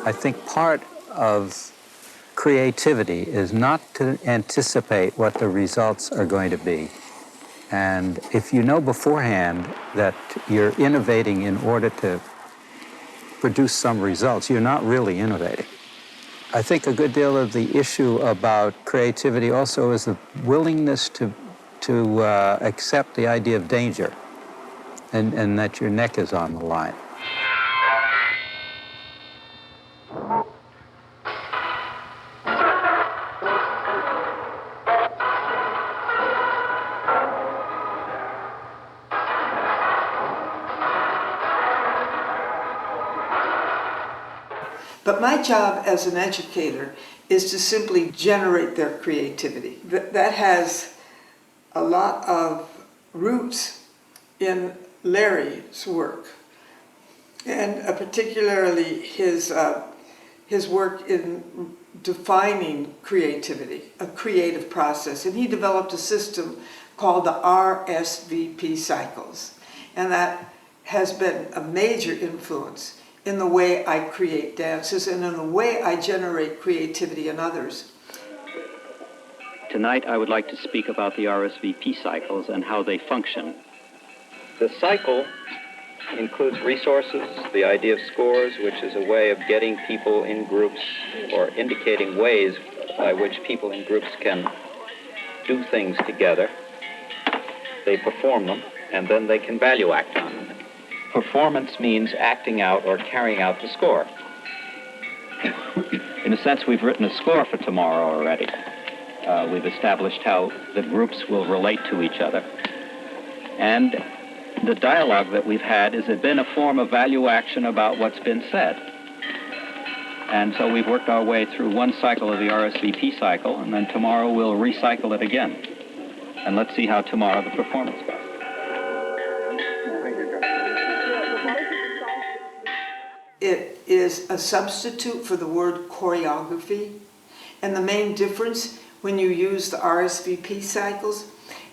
I think part of creativity is not to anticipate what the results are going to be. And if you know beforehand that you're innovating in order to produce some results, you're not really innovating. I think a good deal of the issue about creativity also is the willingness to accept the idea of danger and that your neck is on the line. But my job as an educator is to simply generate their creativity. That has a lot of roots in Larry's work, and particularly his work in defining creativity, a creative process. And he developed a system called the RSVP cycles, and that has been a major influence in the way I create dances and in the way I generate creativity in others. Tonight I would like to speak about the RSVP cycles and how they function. The cycle includes resources, the idea of scores, which is a way of getting people in groups or indicating ways by which people in groups can do things together. They perform them, and then they can value act on them. Performance means acting out or carrying out the score. In a sense, we've written a score for tomorrow already. We've established how the groups will relate to each other. And the dialogue that we've had has been a form of value action about what's been said. And so we've worked our way through one cycle of the RSVP cycle, and then tomorrow we'll recycle it again. And let's see how tomorrow the performance goes. It is a substitute for the word choreography. And the main difference when you use the RSVP cycles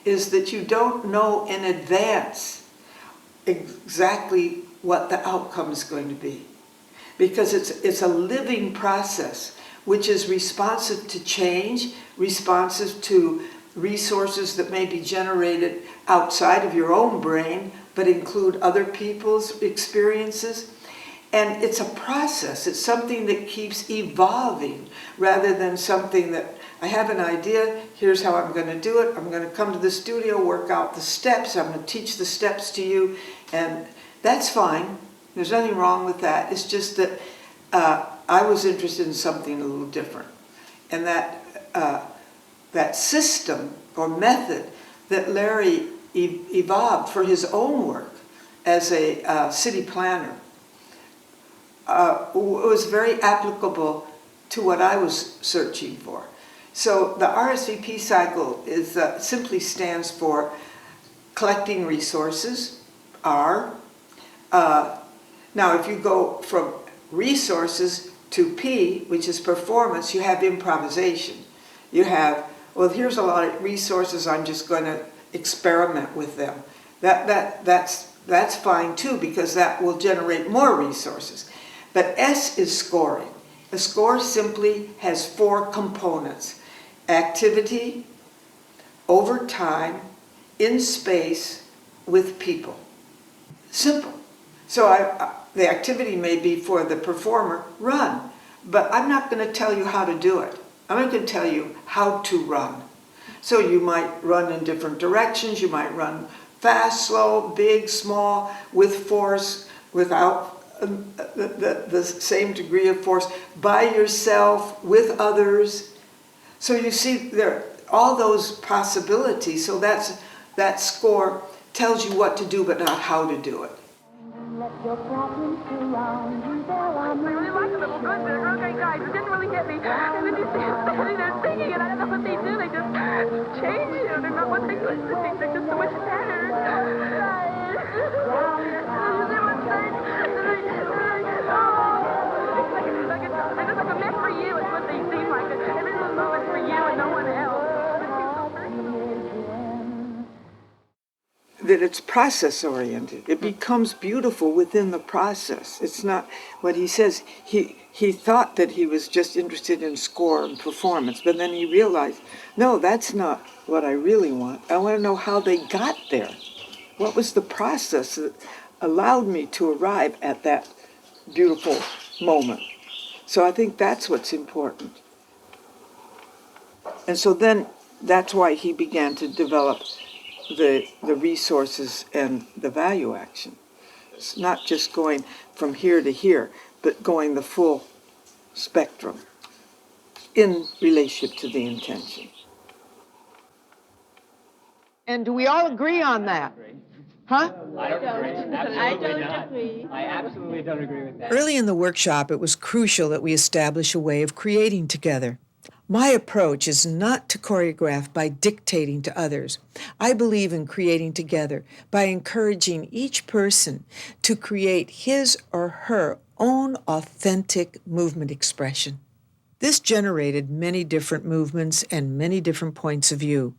is that you don't know in advance exactly what the outcome is going to be. Because it's a living process which is responsive to change, responsive to resources that may be generated outside of your own brain, but include other people's experiences. And it's a process. It's something that keeps evolving rather than something that I have an idea, here's how I'm going to do it. I'm going to come to the studio, work out the steps. I'm going to teach the steps to you. And that's fine. There's nothing wrong with that. It's just that I was interested in something a little different. And that system or method that Larry evolved for his own work as a city planner was very applicable to what I was searching for. So the RSVP cycle is simply stands for collecting resources, R. Now if you go from resources to P, which is performance, you have improvisation. You have, well, here's a lot of resources, I'm just going to experiment with them. That's fine too, because that will generate more resources. But S is scoring. A score simply has 4 components: activity, over time, in space, with people. Simple. So the activity may be for the performer, run, but I'm not going to tell you how to do it. I'm not going to tell you how to run. So you might run in different directions. You might run fast, slow, big, small, with force, without the same degree of force, by yourself, with others. So you see there are all those possibilities. So that score tells you what to do but not how to do it. I really like them. They were good. They're real great guys. It didn't really get me. And then you see them standing there singing, and I don't know what they do. They just change it. I don't know what they do. They're just so much better. They're just like a meant for you. It's what they seem like. Every little movement's for you and no one else. that it's process-oriented. It becomes beautiful within the process. It's not what he says. He thought that he was just interested in score and performance, but then he realized, no, that's not what I really want. I want to know how they got there. What was the process that allowed me to arrive at that beautiful moment? So I think that's what's important. And so then that's why he began to develop the resources and the value action. It's not just going from here to here, but going the full spectrum in relationship to the intention. And do we all agree on that? Huh? I don't agree. I absolutely don't agree with that. Early in the workshop, it was crucial that we establish a way of creating together. My approach is not to choreograph by dictating to others. I believe in creating together by encouraging each person to create his or her own authentic movement expression. This generated many different movements and many different points of view.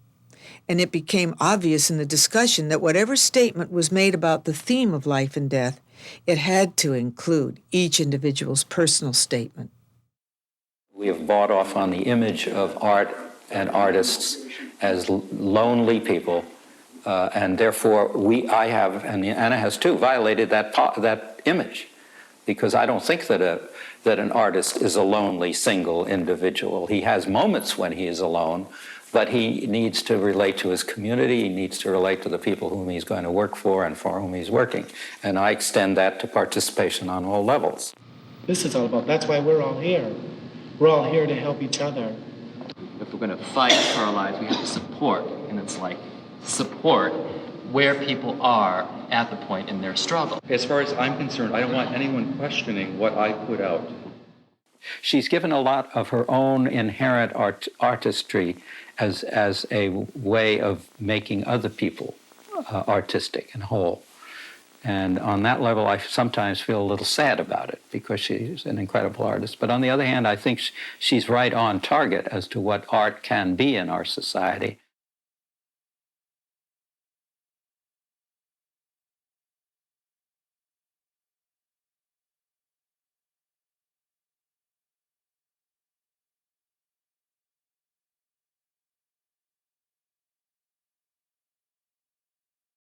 And it became obvious in the discussion that whatever statement was made about the theme of life and death, it had to include each individual's personal statement. We have bought off on the image of art and artists as lonely people, and therefore I have, and Anna has too, violated that image, because I don't think that an artist is a lonely single individual. He has moments when he is alone, but he needs to relate to his community, he needs to relate to the people whom he's going to work for and for whom he's working. And I extend that to participation on all levels. This is all about, that's why we're all here. We're all here to help each other. If we're going to fight for our lives, we have to support. And it's like support where people are at the point in their struggle. As far as I'm concerned, I don't want anyone questioning what I put out. She's given a lot of her own inherent artistry as a way of making other people artistic and whole. And on that level, I sometimes feel a little sad about it because she's an incredible artist. But on the other hand, I think she's right on target as to what art can be in our society.